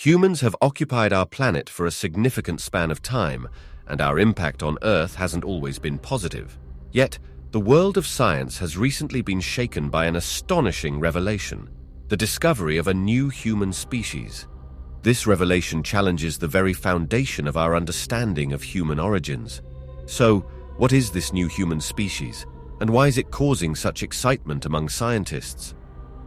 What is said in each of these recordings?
Humans have occupied our planet for a significant span of time, and our impact on Earth hasn't always been positive. Yet, the world of science has recently been shaken by an astonishing revelation: the discovery of a new human species. This revelation challenges the very foundation of our understanding of human origins. So, what is this new human species, and why is it causing such excitement among scientists?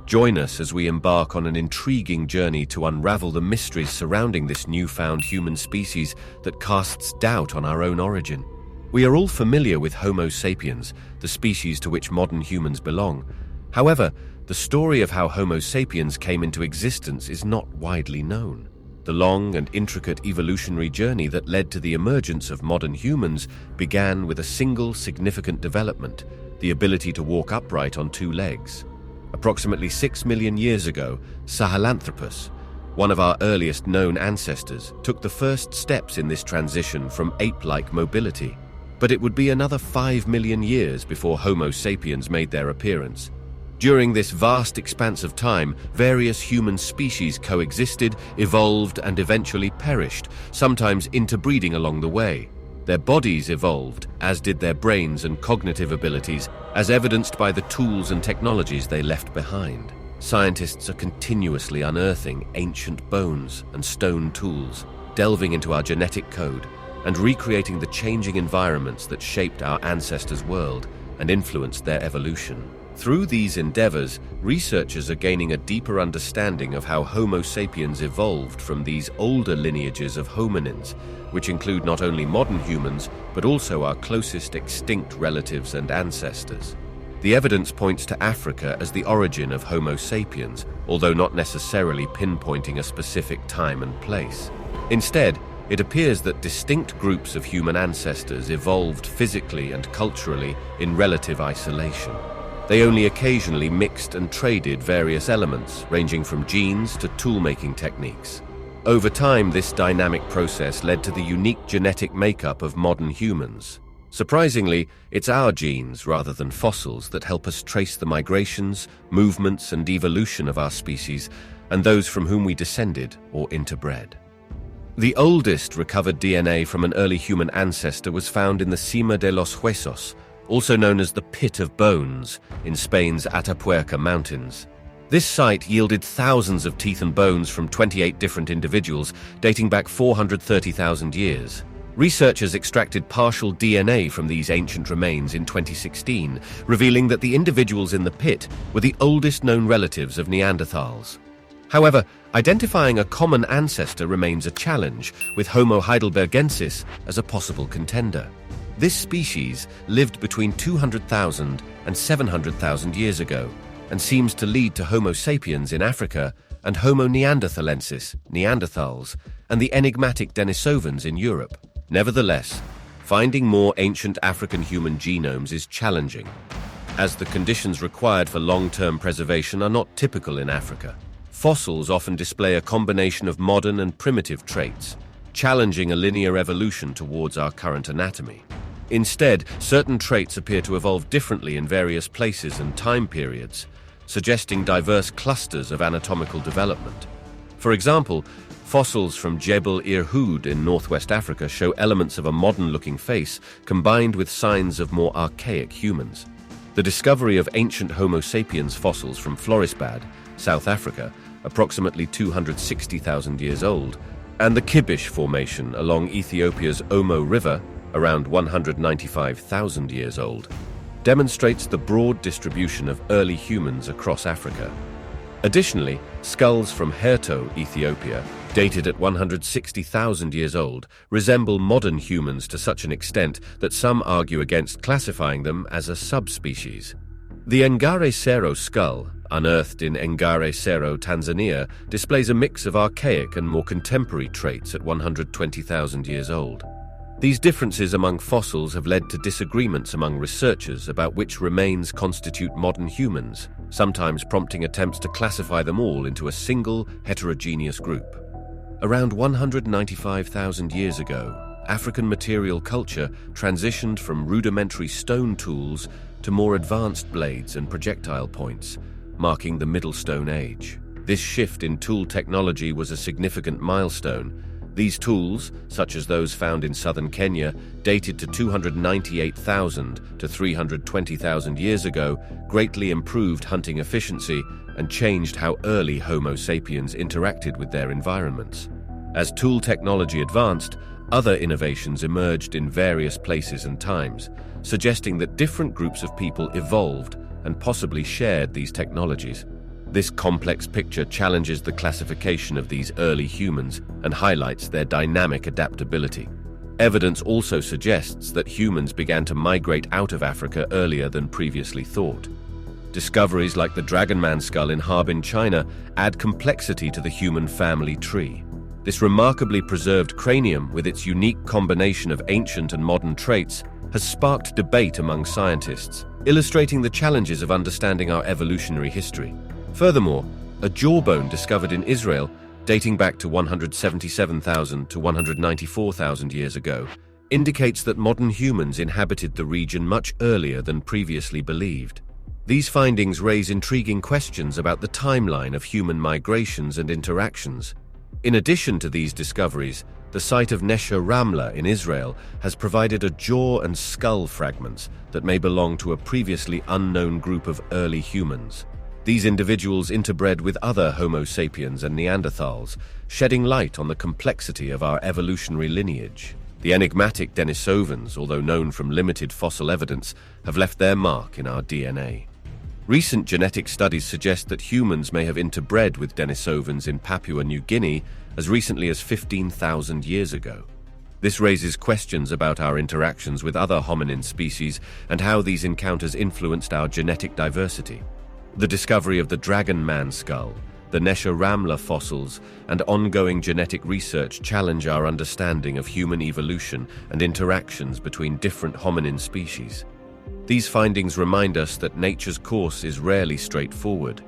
Join us as we embark on an intriguing journey to unravel the mysteries surrounding this newfound human species that casts doubt on our own origin. We are all familiar with Homo sapiens, the species to which modern humans belong. However, the story of how Homo sapiens came into existence is not widely known. The long and intricate evolutionary journey that led to the emergence of modern humans began with a single significant development: the ability to walk upright on two legs. Approximately 6 million years ago, Sahelanthropus, one of our earliest known ancestors, took the first steps in this transition from ape-like mobility. But it would be another 5 million years before Homo sapiens made their appearance. During this vast expanse of time, various human species coexisted, evolved, and eventually perished, sometimes interbreeding along the way. Their bodies evolved, as did their brains and cognitive abilities, as evidenced by the tools and technologies they left behind. Scientists are continuously unearthing ancient bones and stone tools, delving into our genetic code, and recreating the changing environments that shaped our ancestors' world and influenced their evolution. Through these endeavors, researchers are gaining a deeper understanding of how Homo sapiens evolved from these older lineages of hominins, which include not only modern humans, but also our closest extinct relatives and ancestors. The evidence points to Africa as the origin of Homo sapiens, although not necessarily pinpointing a specific time and place. Instead, it appears that distinct groups of human ancestors evolved physically and culturally in relative isolation. They only occasionally mixed and traded various elements, ranging from genes to tool-making techniques. Over time, this dynamic process led to the unique genetic makeup of modern humans. Surprisingly, it's our genes, rather than fossils, that help us trace the migrations, movements, and evolution of our species, and those from whom we descended or interbred. The oldest recovered DNA from an early human ancestor was found in the Cima de los Huesos, also known as the Pit of Bones, in Spain's Atapuerca Mountains. This site yielded thousands of teeth and bones from 28 different individuals, dating back 430,000 years. Researchers extracted partial DNA from these ancient remains in 2016, revealing that the individuals in the pit were the oldest known relatives of Neanderthals. However, identifying a common ancestor remains a challenge, with Homo heidelbergensis as a possible contender. This species lived between 200,000 and 700,000 years ago, and seems to lead to Homo sapiens in Africa and Homo neanderthalensis, Neanderthals, and the enigmatic Denisovans in Europe. Nevertheless, finding more ancient African human genomes is challenging, as the conditions required for long-term preservation are not typical in Africa. Fossils often display a combination of modern and primitive traits, challenging a linear evolution towards our current anatomy. Instead, certain traits appear to evolve differently in various places and time periods, suggesting diverse clusters of anatomical development. For example, fossils from Jebel Irhoud in northwest Africa show elements of a modern-looking face combined with signs of more archaic humans. The discovery of ancient Homo sapiens fossils from Florisbad, South Africa, approximately 260,000 years old, and the Kibish Formation along Ethiopia's Omo River, around 195,000 years old, demonstrates the broad distribution of early humans across Africa. Additionally, skulls from Herto, Ethiopia, dated at 160,000 years old, resemble modern humans to such an extent that some argue against classifying them as a subspecies. The Ngare Sero skull, unearthed in Ngare Sero, Tanzania, displays a mix of archaic and more contemporary traits at 120,000 years old. These differences among fossils have led to disagreements among researchers about which remains constitute modern humans, sometimes prompting attempts to classify them all into a single, heterogeneous group. Around 195,000 years ago, African material culture transitioned from rudimentary stone tools to more advanced blades and projectile points, marking the Middle Stone Age. This shift in tool technology was a significant milestone. These tools, such as those found in southern Kenya, dated to 298,000 to 320,000 years ago, greatly improved hunting efficiency and changed how early Homo sapiens interacted with their environments. As tool technology advanced, other innovations emerged in various places and times, suggesting that different groups of people evolved and possibly shared these technologies. This complex picture challenges the classification of these early humans and highlights their dynamic adaptability. Evidence also suggests that humans began to migrate out of Africa earlier than previously thought. Discoveries like the Dragonman skull in Harbin, China, add complexity to the human family tree. This remarkably preserved cranium, with its unique combination of ancient and modern traits, has sparked debate among scientists, illustrating the challenges of understanding our evolutionary history. Furthermore, a jawbone discovered in Israel, dating back to 177,000 to 194,000 years ago, indicates that modern humans inhabited the region much earlier than previously believed. These findings raise intriguing questions about the timeline of human migrations and interactions. In addition to these discoveries, the site of Nesher Ramla in Israel has provided a jaw and skull fragments that may belong to a previously unknown group of early humans. These individuals interbred with other Homo sapiens and Neanderthals, shedding light on the complexity of our evolutionary lineage. The enigmatic Denisovans, although known from limited fossil evidence, have left their mark in our DNA. Recent genetic studies suggest that humans may have interbred with Denisovans in Papua New Guinea as recently as 15,000 years ago. This raises questions about our interactions with other hominin species and how these encounters influenced our genetic diversity. The discovery of the Dragonman skull, the Nesher Ramla fossils, and ongoing genetic research challenge our understanding of human evolution and interactions between different hominin species. These findings remind us that nature's course is rarely straightforward,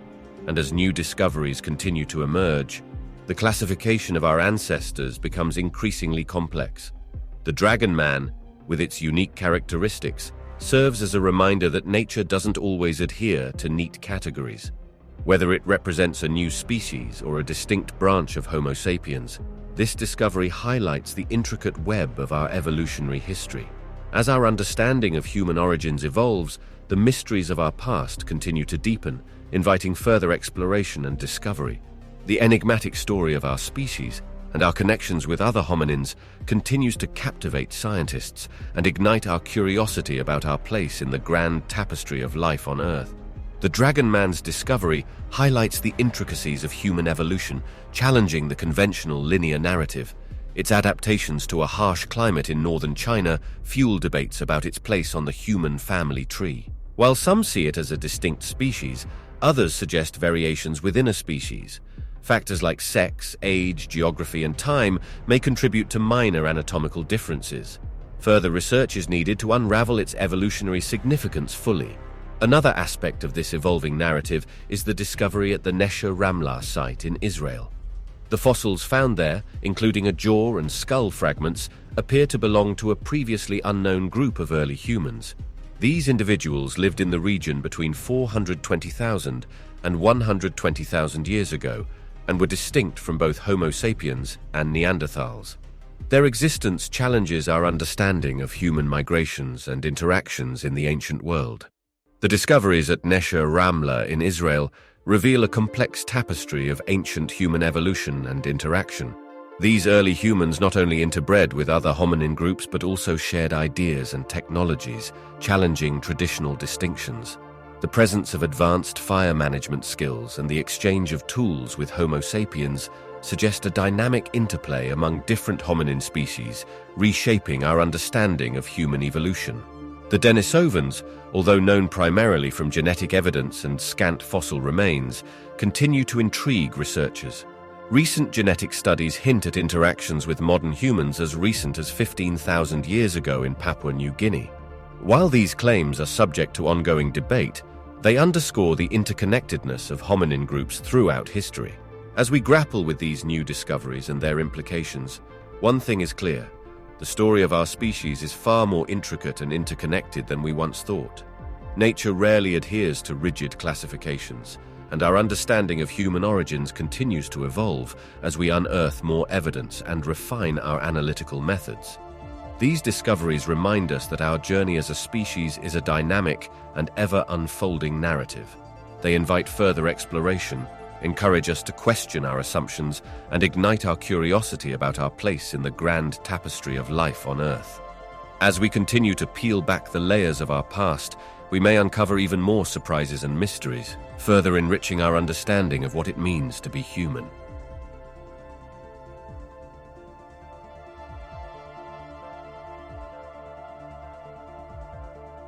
and as new discoveries continue to emerge, the classification of our ancestors becomes increasingly complex. The Dragonman, with its unique characteristics, serves as a reminder that nature doesn't always adhere to neat categories. Whether it represents a new species or a distinct branch of Homo sapiens, this discovery highlights the intricate web of our evolutionary history. As our understanding of human origins evolves, the mysteries of our past continue to deepen, inviting further exploration and discovery. The enigmatic story of our species and our connections with other hominins continues to captivate scientists and ignite our curiosity about our place in the grand tapestry of life on Earth. The Dragonman's discovery highlights the intricacies of human evolution, challenging the conventional linear narrative. Its adaptations to a harsh climate in northern China fuel debates about its place on the human family tree. While some see it as a distinct species, others suggest variations within a species. Factors like sex, age, geography, and time may contribute to minor anatomical differences. Further research is needed to unravel its evolutionary significance fully. Another aspect of this evolving narrative is the discovery at the Nesher Ramla site in Israel. The fossils found there, including a jaw and skull fragments, appear to belong to a previously unknown group of early humans. These individuals lived in the region between 420,000 and 120,000 years ago, and were distinct from both Homo sapiens and Neanderthals. Their existence challenges our understanding of human migrations and interactions in the ancient world. The discoveries at Nesher Ramla in Israel reveal a complex tapestry of ancient human evolution and interaction. These early humans not only interbred with other hominin groups but also shared ideas and technologies, challenging traditional distinctions. The presence of advanced fire management skills and the exchange of tools with Homo sapiens suggest a dynamic interplay among different hominin species, reshaping our understanding of human evolution. The Denisovans, although known primarily from genetic evidence and scant fossil remains, continue to intrigue researchers. Recent genetic studies hint at interactions with modern humans as recent as 15,000 years ago in Papua New Guinea. While these claims are subject to ongoing debate, they underscore the interconnectedness of hominin groups throughout history. As we grapple with these new discoveries and their implications, one thing is clear: the story of our species is far more intricate and interconnected than we once thought. Nature rarely adheres to rigid classifications, and our understanding of human origins continues to evolve as we unearth more evidence and refine our analytical methods. These discoveries remind us that our journey as a species is a dynamic and ever-unfolding narrative. They invite further exploration, encourage us to question our assumptions, and ignite our curiosity about our place in the grand tapestry of life on Earth. As we continue to peel back the layers of our past, we may uncover even more surprises and mysteries, further enriching our understanding of what it means to be human.